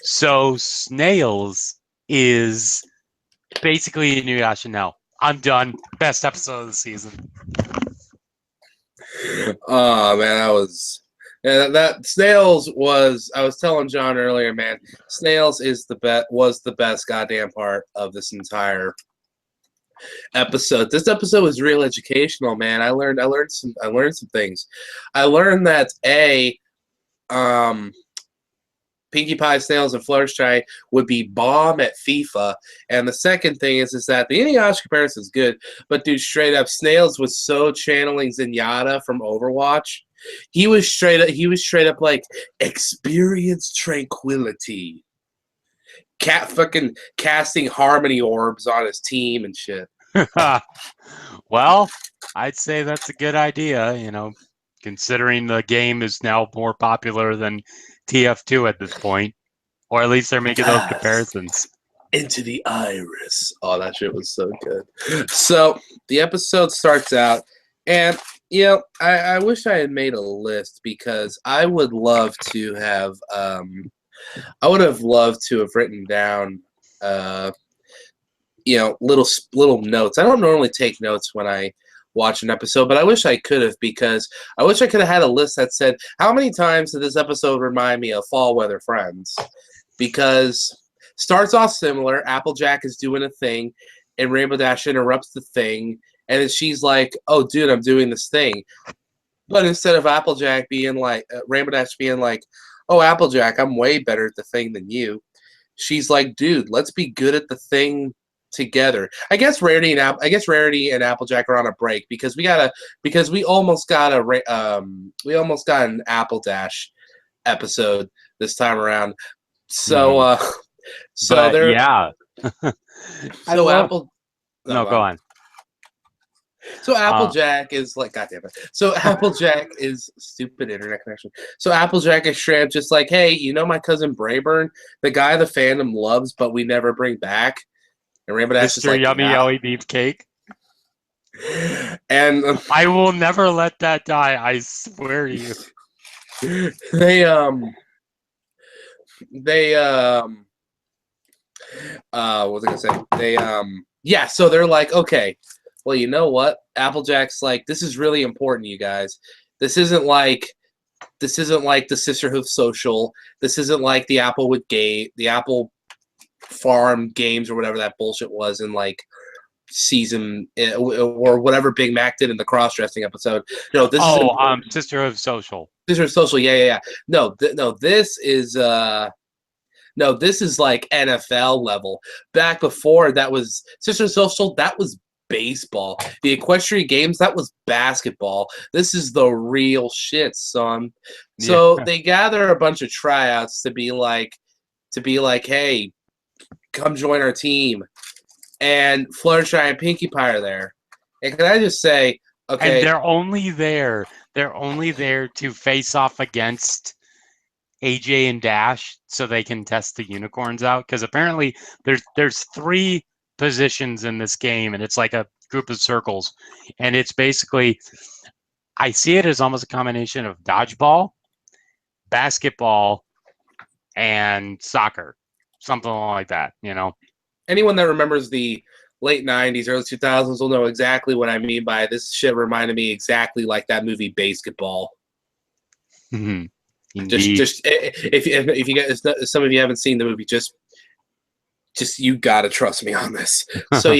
So Snails is basically Inuyasha now. I'm done. Best episode of the season. Oh man, that Snails was. I was telling John earlier, man. Snails was the best goddamn part of this entire episode. This episode was real educational, man. I learned some things. I learned that Pinkie Pie, Snails, and Fluttershy would be bomb at FIFA. And the second thing is that the Inuyasha comparison is good, but dude, straight up, Snails was so channeling Zenyatta from Overwatch. He was straight up like experience tranquility. Cat fucking casting harmony orbs on his team and shit. Well, I'd say that's a good idea, considering the game is now more popular than TF2 at this point. Or at least they're making those comparisons. Into the iris. Oh, that shit was so good. So the episode starts out, and I wish I had made a list because I would love to have written down little notes. I don't normally take notes when I watch an episode, but I wish I could have, because I wish I could have had a list that said how many times did this episode remind me of Fall Weather Friends, because starts off similar. Applejack is doing a thing and Rainbow Dash interrupts the thing, and then she's like, oh dude, I'm doing this thing. But instead of Applejack being like Rainbow Dash being like, oh Applejack, I'm way better at the thing than you, she's like, dude, let's be good at the thing together. I guess Rarity and Applejack are on a break because we almost got an Apple Dash episode this time around. So they're yeah. so Apple. No, go on. So Applejack is like, God damn it. So Applejack is stupid internet connection. So Applejack is straight up just like, hey, my cousin Brayburn, the guy the fandom loves, but we never bring back. And Rainbow Dash is like, Yummy Yelly Beefcake. And I will never let that die. I swear to you. What was I gonna say? So they're like, okay, well, you know what? Applejack's like, this is really important, you guys. This isn't like the Sisterhood Social. This isn't like the Apple Farm games or whatever that bullshit was in like season or whatever Big Mac did in the cross-dressing episode. No, this is Sisterhood Social. Sisterhood Social, yeah. No, this is like NFL level. Back before that was Sisterhood Social, that was baseball. The Equestrian Games, that was basketball. This is the real shit, son. So they gather a bunch of tryouts to be like, hey, come join our team. And Fluttershy and Pinkie Pie are there. And can I just say, okay. And they're only there to face off against AJ and Dash so they can test the unicorns out. Because apparently there's 3 positions in this game, and it's like a group of circles. And it's basically, I see it as almost a combination of dodgeball, basketball, and soccer. Something like that, Anyone that remembers the late 90s, early 2000s will know exactly what I mean by this shit reminded me exactly like that movie Basketball. Just if you guys, some of you haven't seen the movie, just you gotta trust me on this. So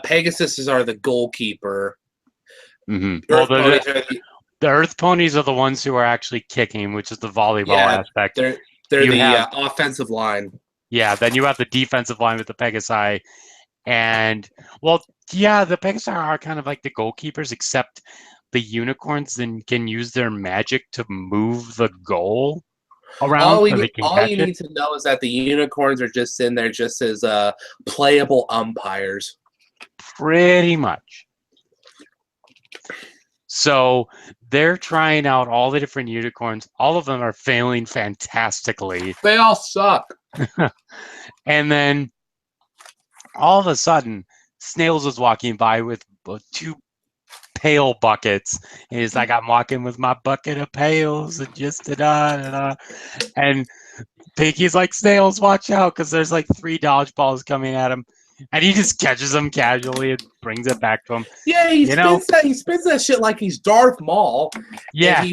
Pegasus are the goalkeeper. Well, the Earth Ponies are the ones who are actually kicking, which is the volleyball aspect. They're the offensive line. Yeah, then you have the defensive line with the Pegasi. And, well, yeah, the Pegasi are kind of like the goalkeepers, except the unicorns then can use their magic to move the goal around. All you need to know is that the unicorns are just in there just as playable umpires. Pretty much. So they're trying out all the different unicorns. All of them are failing fantastically. They all suck. And then all of a sudden, Snails is walking by with 2 pail buckets. And he's like, I'm walking with my bucket of pails and just da-da. And Pinky's like, Snails, watch out, because there's like 3 dodgeballs coming at him. And he just catches them casually and brings it back to him. Yeah, he spins that shit like he's Darth Maul. Yeah. And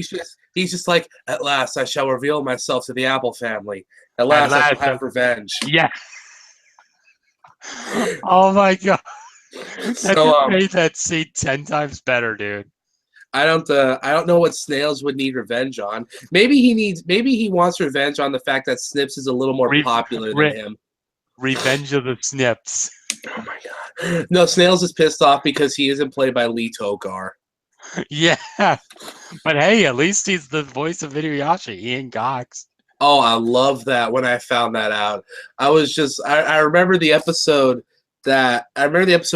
he's just like, at last I shall reveal myself to the Apple family. At last I shall have revenge. Yeah. Oh my god. That just made that scene 10 times better, dude. I don't know what Snails would need revenge on. Maybe he wants revenge on the fact that Snips is a little more popular than him. Revenge of the Snips. Oh my god. No, Snails is pissed off because he isn't played by Lee Togar. Yeah. But hey, at least he's the voice of Inuyasha, Ian Cox. Oh, I love that when I found that out. I remember the episode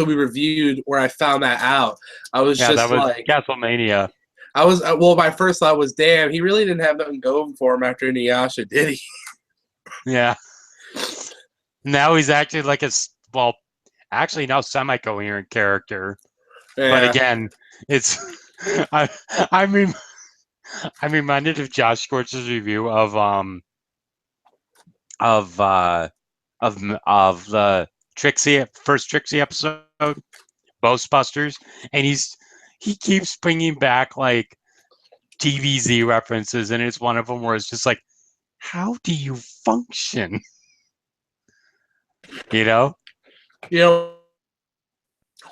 we reviewed where I found that out. I was just that was like Castlemania. My first thought was, damn, he really didn't have nothing going for him after Inuyasha, did he? Yeah. Now he's acting like now semi-coherent character. Yeah. But again, it's I'm reminded of Josh Scorch's review of the first Trixie episode, Ghostbusters, and he keeps bringing back like TVZ references, and it's one of them where it's just like, how do you function? You know,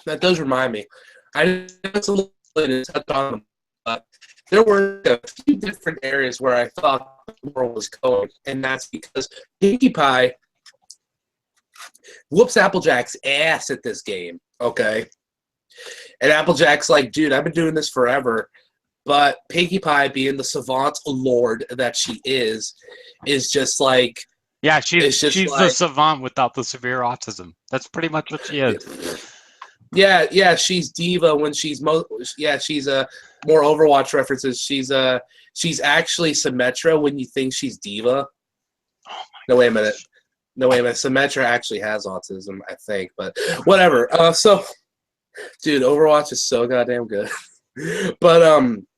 that does remind me. I just a little bit touch on them, but there were a few different areas where I thought the world was going, and that's because Pinkie Pie whoops Applejack's ass at this game, okay? And Applejack's like, dude, I've been doing this forever. But Pinkie Pie, being the savant lord that she is just like... Yeah, she's the savant without the severe autism. That's pretty much what she is. Yeah, she's diva when she's she's more Overwatch references. She's actually Symmetra when you think she's diva. Oh my no, wait a minute. Symmetra actually has autism, I think, but whatever. So, dude, Overwatch is so goddamn good. But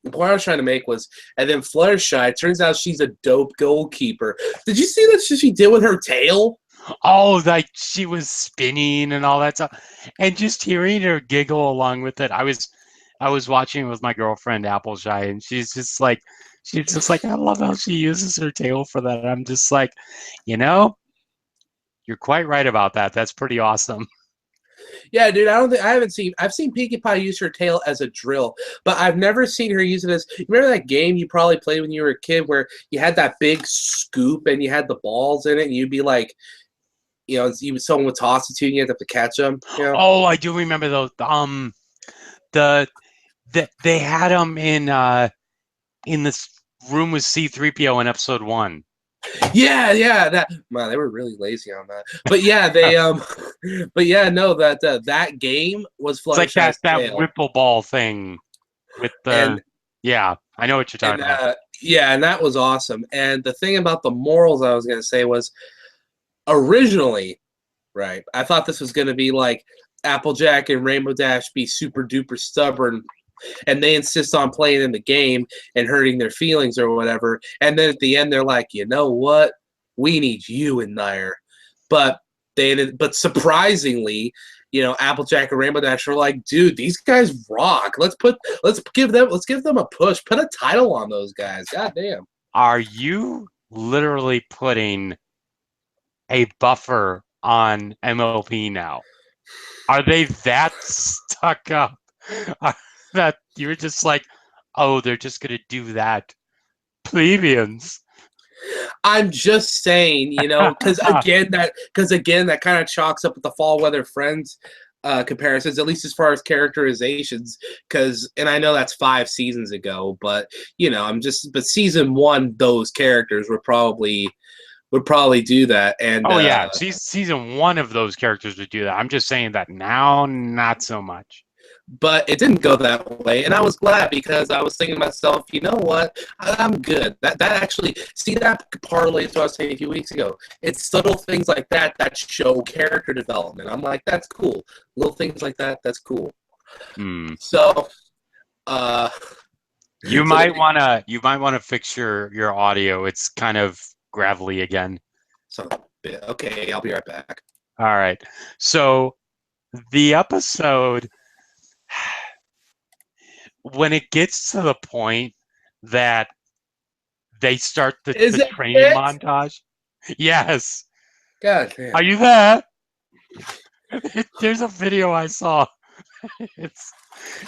the point I was trying to make was, and then Fluttershy, turns out she's a dope goalkeeper. Did you see what she did with her tail? Oh, like she was spinning and all that stuff, and just hearing her giggle along with it. I was watching with my girlfriend Appleshy, and she's just like, I love how she uses her tail for that. I'm just like, you're quite right about that. That's pretty awesome. Yeah, dude, I've seen Pinkie Pie use her tail as a drill, but I've never seen her use it as, remember that game you probably played when you were a kid where you had that big scoop and you had the balls in it and you'd be like, someone would toss it to you and you had to catch them. Oh, I do remember those. They had them in this room with C-3PO in episode 1. Yeah, they were really lazy on that. But yeah, that game was Fluttershy's It's like that whipple ball thing with the I know what you're talking about. Yeah, and that was awesome. And the thing about the morals I was going to say was, originally, right, I thought this was going to be like Applejack and Rainbow Dash be super duper stubborn, and they insist on playing in the game and hurting their feelings or whatever. And then at the end, they're like, you know what? We need you in there. But surprisingly, Applejack and Rainbow Dash are like, dude, these guys rock. Let's give them a push. Put a title on those guys. God damn. Are you literally putting a buffer on MLP now? Are they that stuck up? That you're just like, oh, they're just gonna do that, plebeians. I'm just saying, because again, that kind of chalks up with the Fall Weather Friends comparisons, at least as far as characterizations. And I know that's 5 seasons ago, but but season 1, those characters would probably do that. And season 1 of those characters would do that. I'm just saying that now, not so much. But it didn't go that way, and I was glad because I was thinking to myself, you know what? I'm good. That actually, see, that parlays to what I was saying a few weeks ago. It's subtle things like that show character development. I'm like, that's cool. Little things like that, that's cool. So, Uh, You so might wanna fix your audio. It's kind of gravelly again. okay, I'll be right back. All right. So the episode, when it gets to the point that they start Is the it training it? montage. Yes. God Are damn. you there? There's a video I saw. It's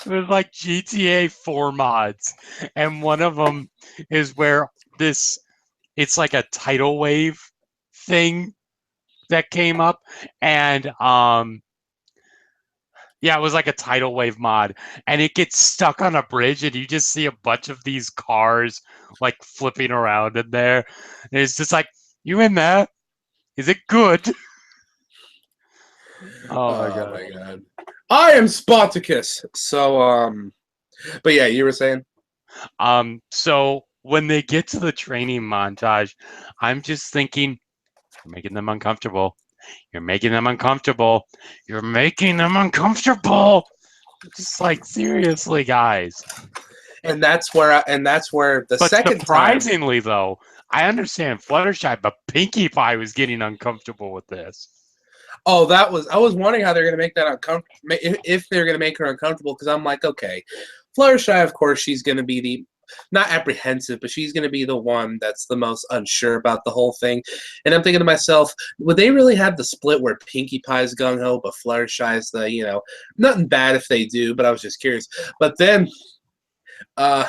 it was like GTA 4 mods, and one of them is where this it's like a tidal wave thing that came up, and yeah, it was like a tidal wave mod, and it gets stuck on a bridge, and you just see a bunch of these cars like flipping around in there. And it's just like, you in there? Is it good? Oh my Oh god. my god. I am Spartacus. So but yeah, you were saying? So when they get to the training montage, I'm just thinking, you're making them uncomfortable. You're making them uncomfortable. You're making them uncomfortable. Just like, seriously, guys. And that's where the But second time. surprisingly, though, I understand Fluttershy, but Pinkie Pie was getting uncomfortable with this. Oh, I was wondering how they're going to make that uncomfortable, if they're going to make her uncomfortable, because I'm like, okay, Fluttershy, of course, she's going to be the, not apprehensive, but she's going to be the one that's the most unsure about the whole thing. And I'm thinking to myself, would they really have the split where Pinkie Pie's gung-ho, but Fluttershy's the, nothing bad if they do, but I was just curious. But then, uh,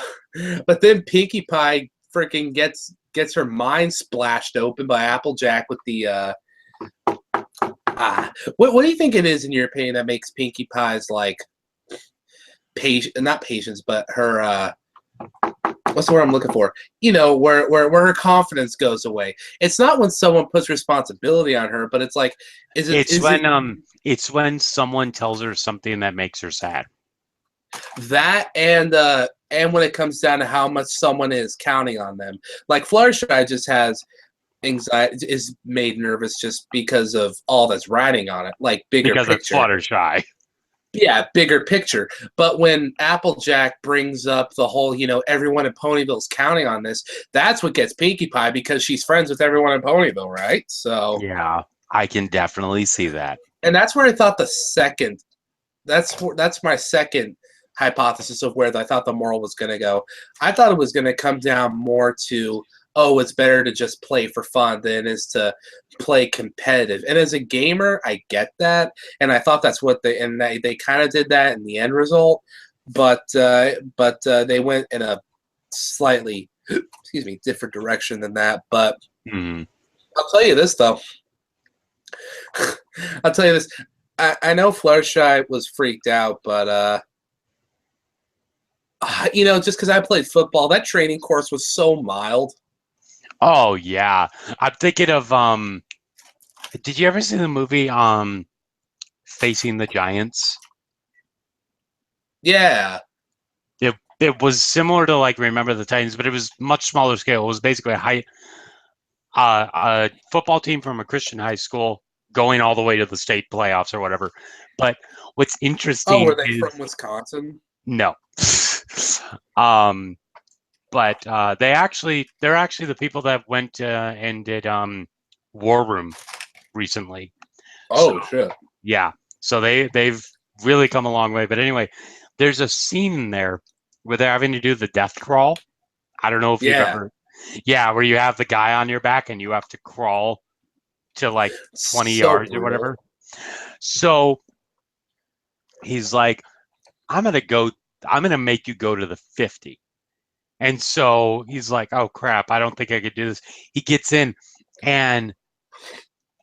Pinkie Pie freaking gets her mind splashed open by Applejack with the, what do you think it is in your opinion that makes Pinkie Pie's like not patience, but her what's the word I'm looking for? Where her confidence goes away. It's not when someone puts responsibility on her, but it's like, It's when someone tells her something that makes her sad. That and when it comes down to how much someone is counting on them. Like Fluttershy just has anxiety, is made nervous just because of all that's riding on it, like bigger Because it's picture. Fluttershy. Yeah, bigger picture. But when Applejack brings up the whole, everyone in Ponyville's counting on this, that's what gets Pinkie Pie, because she's friends with everyone in Ponyville, right? So, Yeah, I can definitely see that. and that's where I thought that's my second hypothesis of where I thought the moral was going to go. I thought it was going to come down more to, oh, it's better to just play for fun than it is to play competitive. And as a gamer, I get that, and I thought that's what they kind of did that in the end result, but they went in a slightly excuse me, different direction than that. But I'll tell you this though. I'll tell you this. I know Fluttershy was freaked out, but just because I played football, that training course was so mild. Oh yeah, I'm thinking of Did you ever see the movie Facing the Giants? Yeah. It was similar to like Remember the Titans, but it was much smaller scale. It was basically a football team from a Christian high school going all the way to the state playoffs or whatever. But what's Oh, interesting were they is from Wisconsin? no. But they're actually the people that went and did War Room recently. So Oh shit. yeah, so they've really come a long way. But anyway, there's a scene in there where they're having to do the death crawl. I don't know if you've Yeah. ever, yeah, where you have the guy on your back and you have to crawl to like 20 So yards or brutal. whatever. So he's like, I'm gonna go, I'm gonna make you go to the 50. And so he's like, oh crap, I don't think I could do this. He gets in, and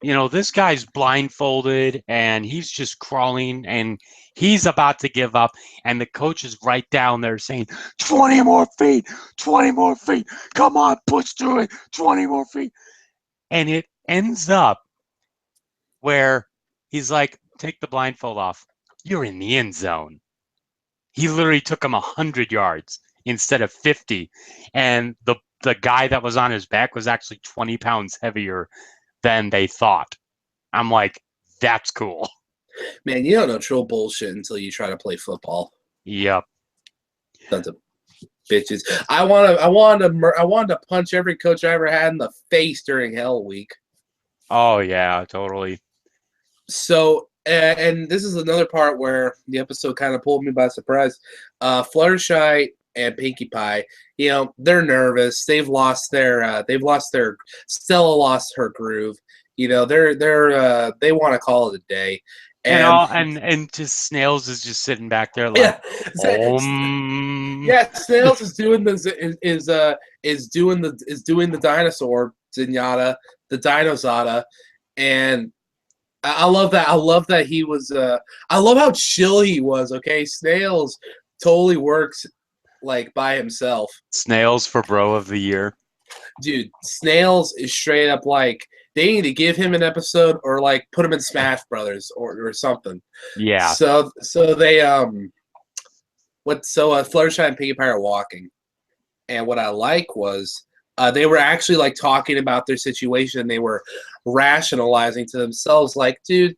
this guy's blindfolded and he's just crawling and he's about to give up. And the coach is right down there saying, 20 more feet, 20 more feet. Come on, push through it, 20 more feet. And it ends up where he's like, take the blindfold off. You're in the end zone. He literally took him 100 yards instead of 50. And the guy that was on his back was actually 20 pounds heavier than they thought. I'm like, that's cool. Man, you don't know true bullshit until you try to play football. Yep. Sons of bitches. I wanted to punch every coach I ever had in the face during Hell Week. Oh yeah, totally. So, and this is another part where the episode kind of pulled me by surprise. Fluttershy and Pinkie Pie, they're nervous. They've lost their Stella lost her groove. They want to call it a day. And just Snails is just sitting back there like, yeah, Snails is doing this is doing the dinosaur Zenyatta, the Dinozada, and I love that. I love that he was. I love how chill he was. Okay, Snails totally works like by himself. Snails for Bro of the Year. Dude, Snails is straight up like they need to give him an episode or like put him in Smash Brothers or something. Yeah. So they Fluttershy and Pinkie Pie are walking, and what I like was they were actually like talking about their situation. And they were rationalizing to themselves, like, dude,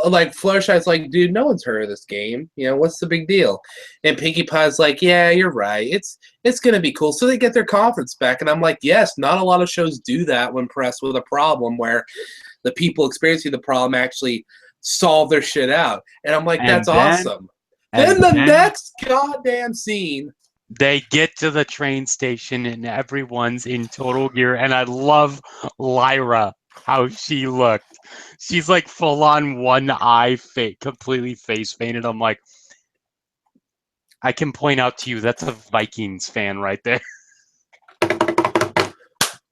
like Fluttershy's like, dude, no one's heard of this game. What's the big deal? And Pinkie Pie's like, yeah, you're right. It's gonna be cool. So they get their confidence back, and I'm like, yes, not a lot of shows do that when pressed with a problem where the people experiencing the problem actually solve their shit out. And I'm like, that's awesome. Then the next goddamn scene. They get to the train station and everyone's in total gear. And I love Lyra, how she looked. She's like full on one eye completely face painted. I'm like, I can point out to you, that's a Vikings fan right there.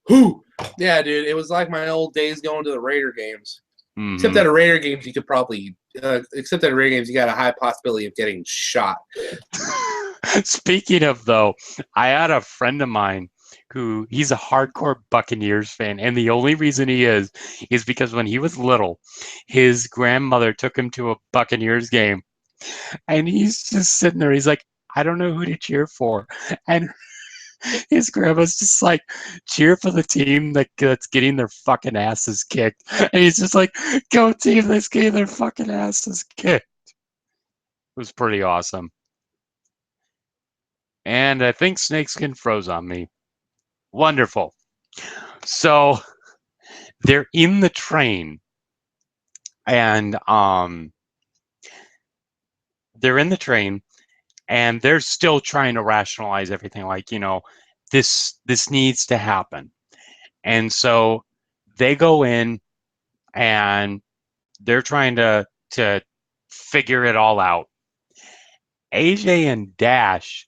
Who? Yeah, dude. It was like my old days going to the Raider games. Mm-hmm. Except at a Raider games, you could probably, you got a high possibility of getting shot. Speaking of, though, I had a friend of mine who he's a hardcore Buccaneers fan, and the only reason he is because when he was little, his grandmother took him to a Buccaneers game, and he's just sitting there. He's like, I don't know who to cheer for, and his grandma's just like, cheer for the team that's getting their fucking asses kicked, and he's just like, go team that's getting their fucking asses kicked. It was pretty awesome. And I think Snakeskin froze on me. Wonderful. So they're in the train, and they're still trying to rationalize everything. Like, this needs to happen. And so they go in, and they're trying to figure it all out. AJ and Dash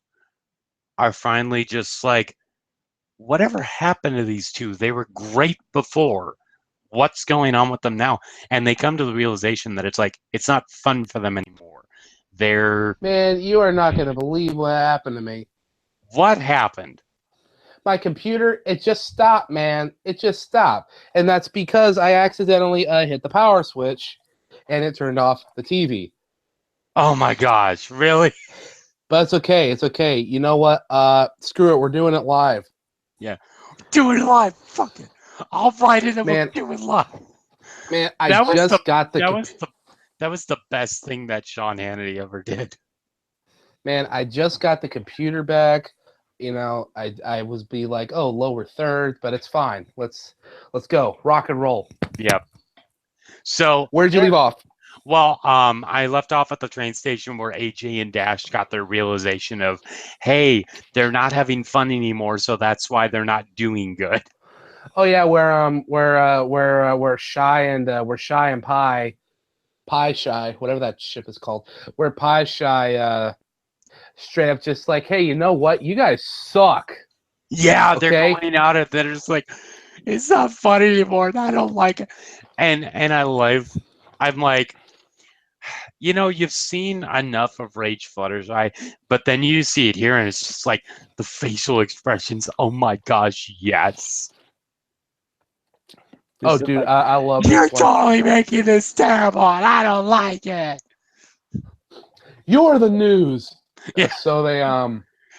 are finally just like, whatever happened to these two? They were great before. What's going on with them now? And they come to the realization that it's like, it's not fun for them anymore. Man, you are not going to believe what happened to me. What happened? My computer, it just stopped, man. It just stopped. And that's because I accidentally hit the power switch, and it turned off the TV. Oh my gosh, really? But it's okay. It's okay. You know what? Screw it. We're doing it live. Yeah. Do it live. Fuck it. I'll write it and we'll do it live. Man, that was the best thing that Sean Hannity ever did. Man, I just got the computer back. I was like, oh, lower third, but it's fine. Let's go. Rock and roll. Yep. So where'd you leave off? Well, I left off at the train station where AJ and Dash got their realization of, hey, they're not having fun anymore, so that's why they're not doing good. Oh yeah, where Shy and Pie Shy, whatever that ship is called, where Pie Shy straight up just like, hey, you know what? You guys suck. Yeah, okay? They're going out at that. It's like, it's not fun anymore. And I don't like it. And I'm like, you've seen enough of Rage Fluttershy, but then you see it here, and it's just like the facial expressions. Oh my gosh, yes. Oh, dude, I love this. You're totally making this terrible, and I don't like it. You're the news. Yeah. So they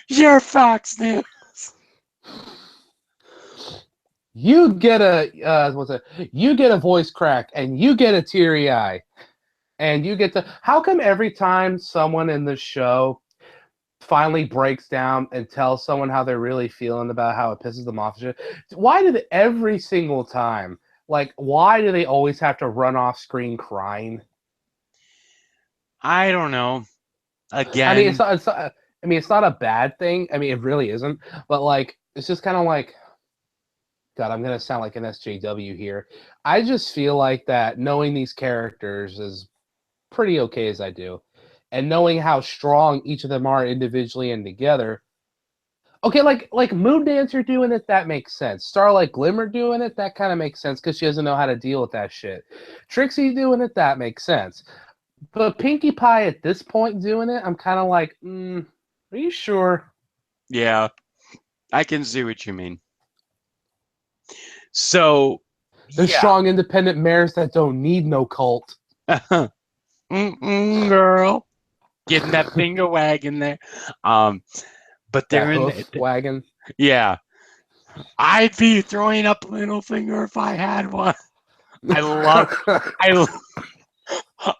You're Fox News. You get a voice crack, and you get a teary eye. And you get to. How come every time someone in the show finally breaks down and tells someone how they're really feeling about how it pisses them off. Why do they, every single time, like, why do they always have to run off screen crying? I don't know. Again, I mean, it's not a bad thing. I mean, it really isn't. But like, it's just kind of like, God, I'm gonna sound like an SJW here. I just feel like that knowing these characters is pretty okay as I do, and knowing how strong each of them are individually and together. Okay, like Moon Dancer doing it, that makes sense. Starlight Glimmer doing it, that kind of makes sense because she doesn't know how to deal with that shit. Trixie doing it, that makes sense. But Pinkie Pie at this point doing it, I'm kind of like, are you sure? yeah, I can see what you mean. So, There's yeah. strong independent mares that don't need no cult. Girl, getting that finger wagging there. But they're That in hoof wagon. yeah. I'd be throwing up a middle finger if I had one. I love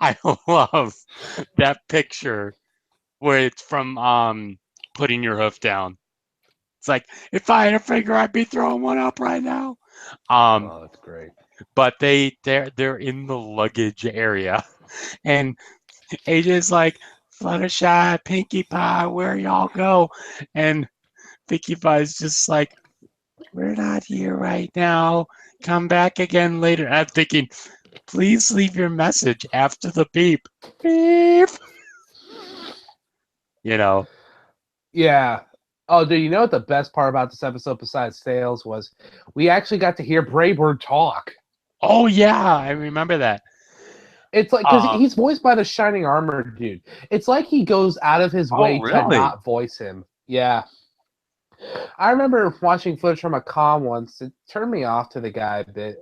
I love that picture where it's from putting your hoof down. It's like if I had a finger, I'd be throwing one up right now. Oh, that's great. But they're in the luggage area, and AJ's like, Fluttershy, Pinkie Pie, where y'all go? And Pinkie Pie's just like, we're not here right now. Come back again later. I'm thinking, please leave your message after the beep. Beep. You know. Yeah. Oh, dude, you know what the best part about this episode besides sales was? We actually got to hear Braybird talk. Oh yeah, I remember that. It's like, because he's voiced by the Shining Armor dude. It's like he goes out of his way to not voice him. Yeah. I remember watching footage from a con once. It turned me off to the guy a bit.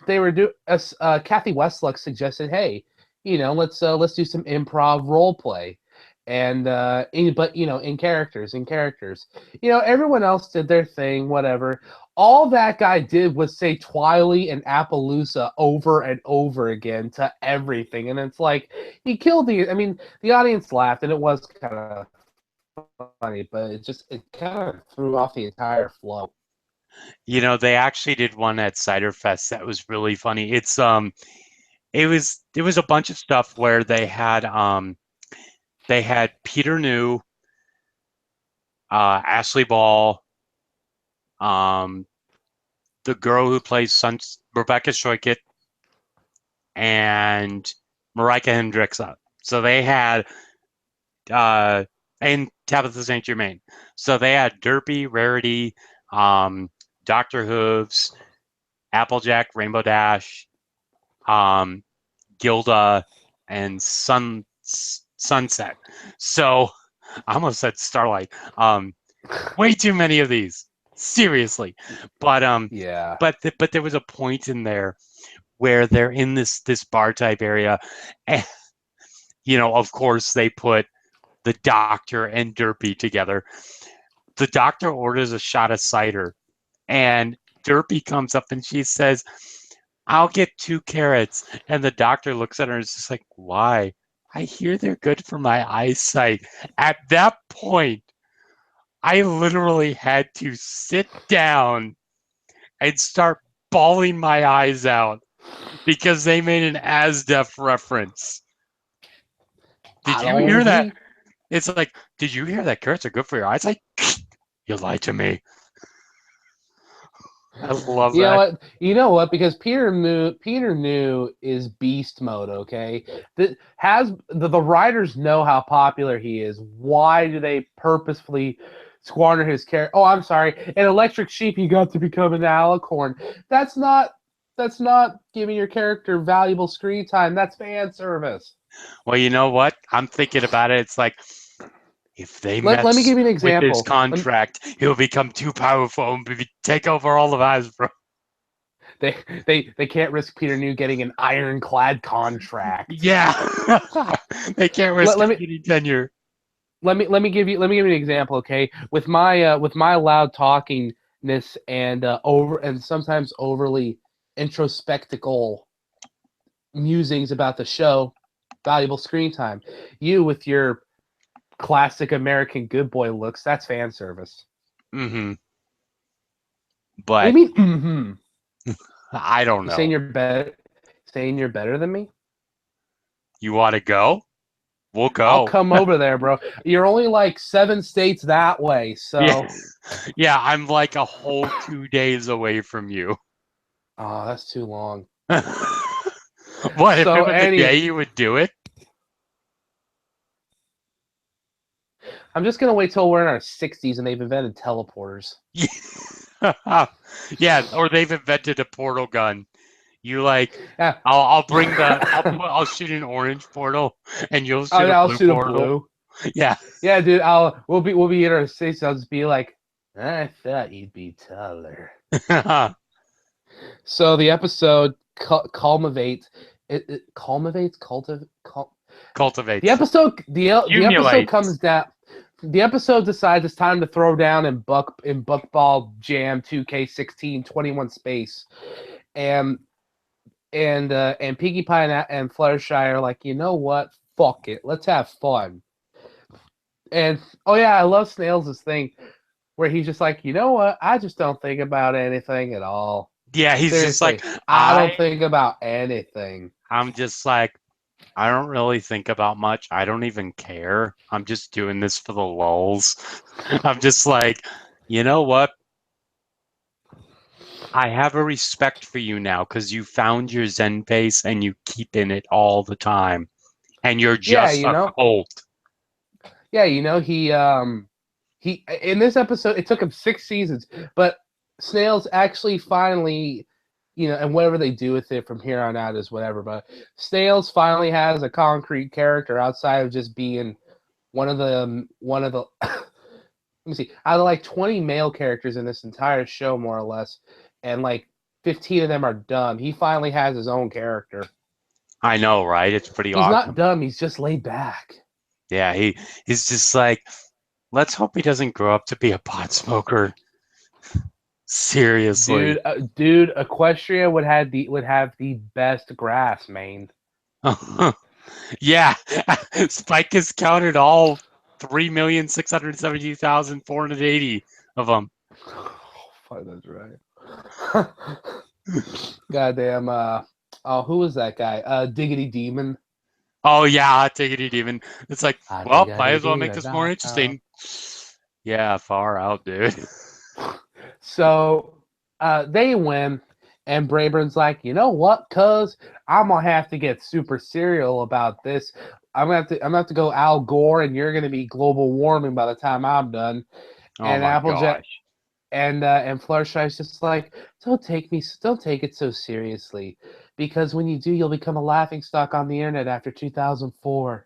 They were Kathy Westluck suggested, hey, let's do some improv role play, and in characters, everyone else did their thing, whatever. All that guy did was say Twily and Appaloosa over and over again to everything, and it's like he killed the. I mean, the audience laughed, and it was kind of funny, but it kind of threw off the entire flow. They actually did one at Cider Fest that was really funny. It was a bunch of stuff where they had Peter New, Ashley Ball, the girl who plays Rebecca Shoykit, and Marika Hendricksa. So they had and Tabitha St. Germain. So they had Derpy, Rarity, Dr. Hooves, Applejack, Rainbow Dash, Gilda, and Sunset. So I almost said Starlight. Way too many of these. Seriously. But Yeah. But there was a point in there where they're in this bar type area, and of course they put the doctor and Derpy together. The doctor orders a shot of cider, and Derpy comes up and she says, I'll get 2 carrots. And the doctor looks at her and is just like, why? I hear they're good for my eyesight. At that point, I literally had to sit down and start bawling my eyes out because they made an ASDEF reference. Did you hear that? It's like, did you hear that carrots are good for your eyesight? You lied to me. I love that. You know what? Because Peter New is beast mode. Okay, the writers know how popular he is. Why do they purposefully squander his character? Oh, I'm sorry. An electric sheep, you got to become an alicorn. That's not giving your character valuable screen time. That's fan service. Well, you know what? I'm thinking about it. It's like, if they let me give you an example. with this contract, he'll become too powerful and take over all of Hasbro. They can't risk Peter New getting an ironclad contract. Yeah, they can't risk getting tenure. Let me give you an example, okay? With my loud talkingness and sometimes overly introspectical musings about the show, valuable screen time. You with your classic American good boy looks. That's fan service. Mm-hmm. What do But you mean? Mm-hmm. I don't You saying know. you're better? Saying you're better than me? You want to go? We'll I'll go. come over there, bro. You're only like 7 states that way, so. Yeah. Yeah, I'm like a whole 2 days away from you. Oh, that's too long. What, if it So was a day you would do it? I'm just gonna wait till we're in our 60s and they've invented teleporters. Yeah, or they've invented a portal gun. You like, Yeah. I'll bring I'll shoot an orange portal, and you'll shoot a I'll blue shoot a portal. blue. Yeah. Yeah, dude. We'll be in our 60s. I'll just be like, I thought you'd be taller. So the episode culminates. It culminates. Cultivate. The episode Accumulates. comes down. The episode decides it's time to throw down in Buckball Jam 2K16 21 Space, and Pinkie Pie and Fluttershy are like, you know what? Fuck it, let's have fun. And oh yeah, I love Snails' thing where he's just like, you know what? I just don't think about anything at all. Yeah, he's just Seriously, like, I don't think about anything. I'm just like, I don't really think about much. I don't even care. I'm just doing this for the lulz. I'm just like, you know what? I have a respect for you now because you found your Zen pace and you keep in it all the time. And you're Yeah, just a cult. Yeah, he in this episode it took him 6 seasons, but Snails actually finally, and whatever they do with it from here on out is whatever. But Snails finally has a concrete character outside of just being one of the let me see, out of like 20 male characters in this entire show, more or less, and like 15 of them are dumb. He finally has his own character. I know, right? It's pretty He's awesome. not dumb. He's just laid back. Yeah, he's just like, let's hope he doesn't grow up to be a pot smoker. Seriously. Dude, Equestria would have the best grass, man. Yeah, Spike has counted all 3,672,480 of them. Fuck, that's right. Goddamn. Who was that guy? Diggity Demon. Oh yeah, Tiggity Demon. It's like, well, might as well make this more interesting. Yeah, far out, dude. So they win, and Brayburn's like, you know what, cuz I'm gonna have to get super serial about this. I'm gonna have to go Al Gore, and you're gonna be global warming by the time I'm done. Oh And my Applejack gosh. and Fluttershy's just like, don't take it so seriously, because when you do, you'll become a laughingstock on the internet after 2004.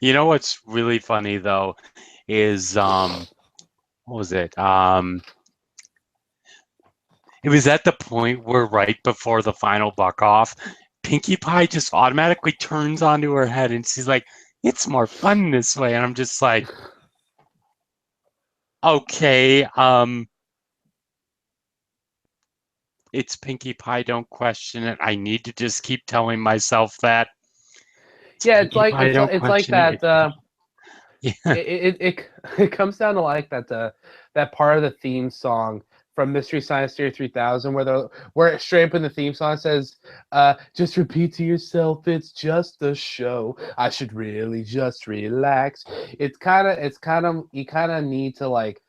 You know what's really funny though is what was it? It was at the point where right before the final buck off, Pinkie Pie just automatically turns onto her head and she's like, it's more fun this way. And I'm just like, okay, it's Pinkie Pie, don't question it. I need to just keep telling myself that. Yeah, it's like that. Yeah. It comes down to like that part of the theme song from Mystery Science Theater 3000 where it straight up in the theme song says, just repeat to yourself, it's just a show. I should really just relax. It's kind of you kind of need to like,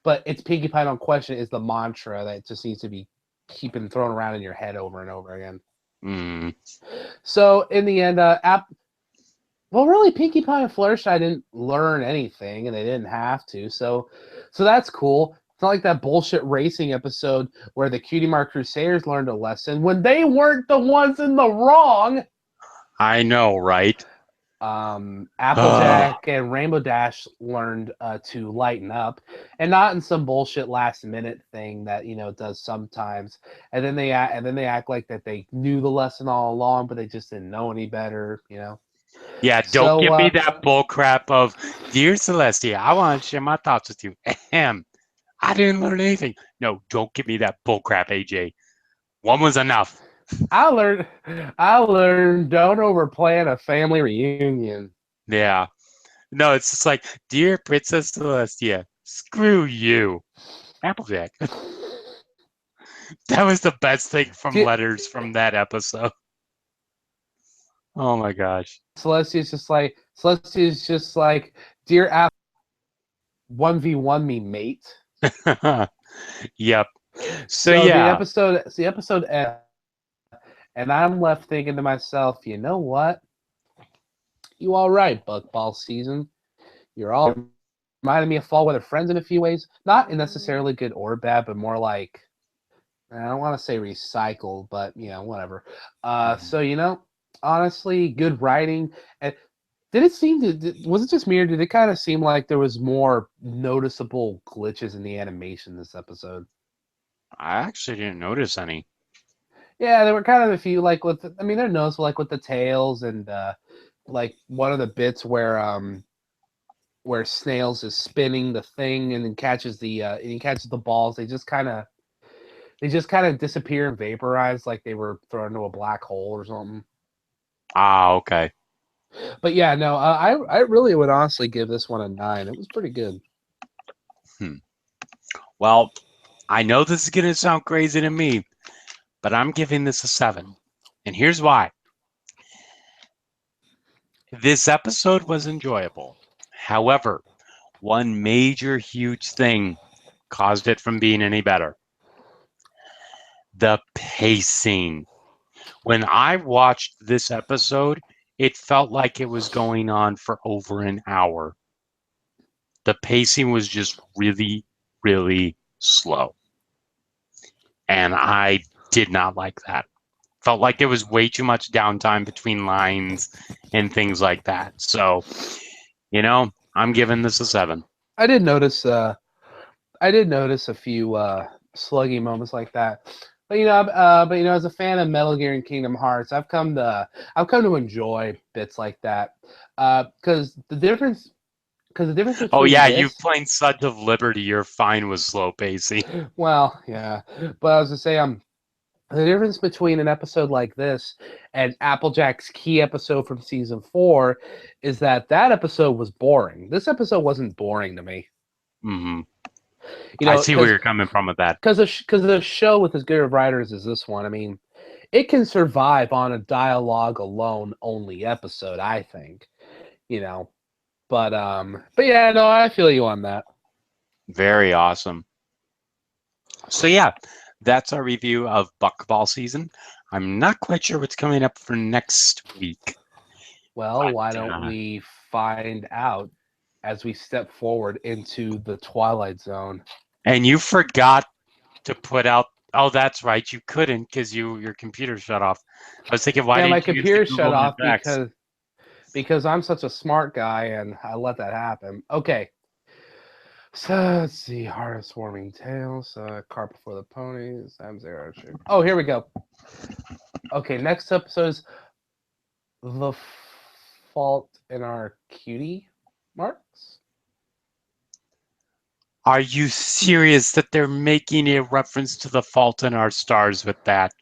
but it's Pinkie Pie don't question it is the mantra that just needs to be keeping thrown around in your head over and over again. Mm. So in the end, well, really, Pinkie Pie and Fluttershy didn't learn anything, and they didn't have to. So that's cool. It's not like that bullshit racing episode where the Cutie Mark Crusaders learned a lesson when they weren't the ones in the wrong. I know, right? Applejack and Rainbow Dash learned to lighten up, and not in some bullshit last minute thing that it does sometimes. And then they act like that they knew the lesson all along, but they just didn't know any better. Yeah, don't give me that bull crap of, dear Celestia, I want to share my thoughts with you. Ahem. I didn't learn anything. No, don't give me that bull crap, AJ. One was enough. I learned don't overplan a family reunion. Yeah. No, it's just like, dear Princess Celestia, screw you, Applejack. That was the best thing from Dear, letters from that episode. Oh my gosh. Celestia's just like, dear app, 1v1 me, mate. Yep. So So yeah. the episode ends, and I'm left thinking to myself, you know what? You all right, Buckball season. You're all reminding me of Fall Weather Friends in a few ways. Not in necessarily good or bad, but more like, I don't want to say recycled, but whatever. So honestly, good writing. And did it seem was it just me, or did it kind of seem like there was more noticeable glitches in the animation this episode? I actually didn't notice any. Yeah, there were kind of a few, like they're noticeable, like with the tails and like one of the bits where Snails is spinning the thing and then catches the balls. They just kind of disappear and vaporize like they were thrown into a black hole or something. Ah, okay. But yeah, no, I really would honestly give this one a 9. It was pretty good. Well, I know this is going to sound crazy to me, but I'm giving this a 7. And here's why. This episode was enjoyable. However, one major huge thing caused it from being any better. The pacing. When I watched this episode, it felt like it was going on for over an hour. The pacing was just really, really slow. And I did not like that. Felt like there was way too much downtime between lines and things like that. So, I'm giving this a 7. I did notice a few sluggy moments like that. But as a fan of Metal Gear and Kingdom Hearts, I've come to enjoy bits like that. Because the difference between Oh yeah, you this, playing Sons of Liberty, you're fine with slow pacing. well, yeah, but I was gonna say the difference between an episode like this and Applejack's key episode from season 4 is that episode was boring. This episode wasn't boring to me. Mm-hmm. I see where you're coming from with that. Because the show with as good of writers as this one, I mean, it can survive on a dialogue alone only episode, I think. But yeah, no, I feel you on that. Very awesome. So yeah, that's our review of Buckball season. I'm not quite sure what's coming up for next week. Well, why don't we find out as we step forward into the Twilight Zone? And you forgot to put out. Oh, that's right. You couldn't because your computer shut off. I was thinking, why didn't my you computer use the Google shut off News because I'm such a smart guy and I let that happen. Okay. So let's see. Heart of Swarming Tales, Cart Before the Ponies, M0. Oh, here we go. Okay, next episode is The Fault in Our Cutie Marks. Are you serious that they're making a reference to The Fault in Our Stars with that?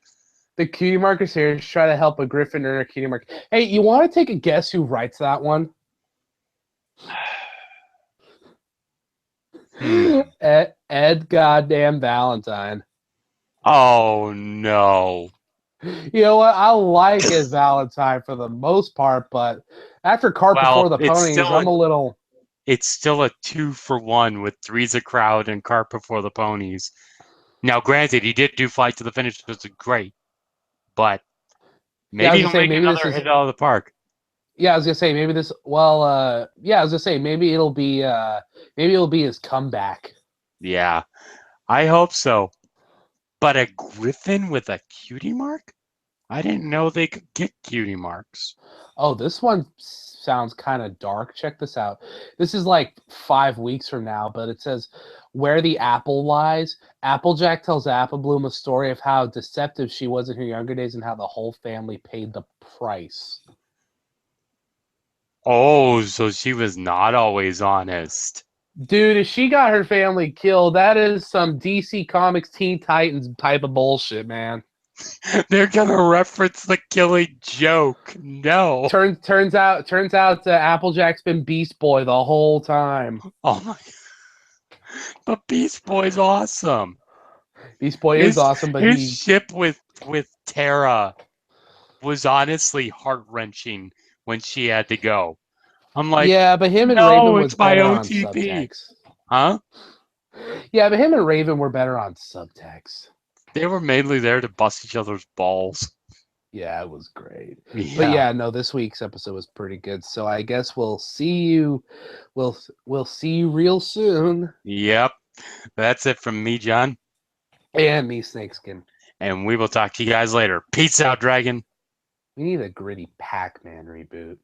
The cutie markers here to try to help a Griffin earn a cutie mark. Hey, you want to take a guess who writes that one? Ed goddamn Valentine. Oh no. You know what? I like Ed Valentine for the most part, but after Cart Before the Ponies, I'm a little. It's still a 2-for-1 with Three's a Crowd and Cart Before the Ponies. Now, granted, he did do Flight to the Finish, which is great, but maybe he'll make another hit out of the park. Yeah, I was gonna say maybe this. Well, yeah, I was gonna say maybe it'll be his comeback. Yeah, I hope so. But a Griffin with a cutie mark? I didn't know they could get cutie marks. Oh, this one sounds kind of dark. Check this out. This is like 5 weeks from now, but it says, "Where the apple lies, Applejack tells Apple Bloom a story of how deceptive she was in her younger days and how the whole family paid the price." Oh, so she was not always honest. Dude, if she got her family killed, that is some DC Comics Teen Titans type of bullshit, man. They're gonna reference the Killing Joke. No. Turns out Applejack's been Beast Boy the whole time. Oh my. But Beast Boy's awesome. Beast Boy is awesome, but his ship with Terra was honestly heart-wrenching when she had to go. I'm like, yeah, but him and no, Raven was it's my better on OTP. subtext. Huh? Yeah, but him and Raven were better on subtext. They were mainly there to bust each other's balls. Yeah, it was great. Yeah. But yeah, no, this week's episode was pretty good. So I guess we'll see you real soon. Yep. That's it from me, John. And me, Snakeskin. And we will talk to you guys later. Peace out, Dragon. We need a gritty Pac-Man reboot.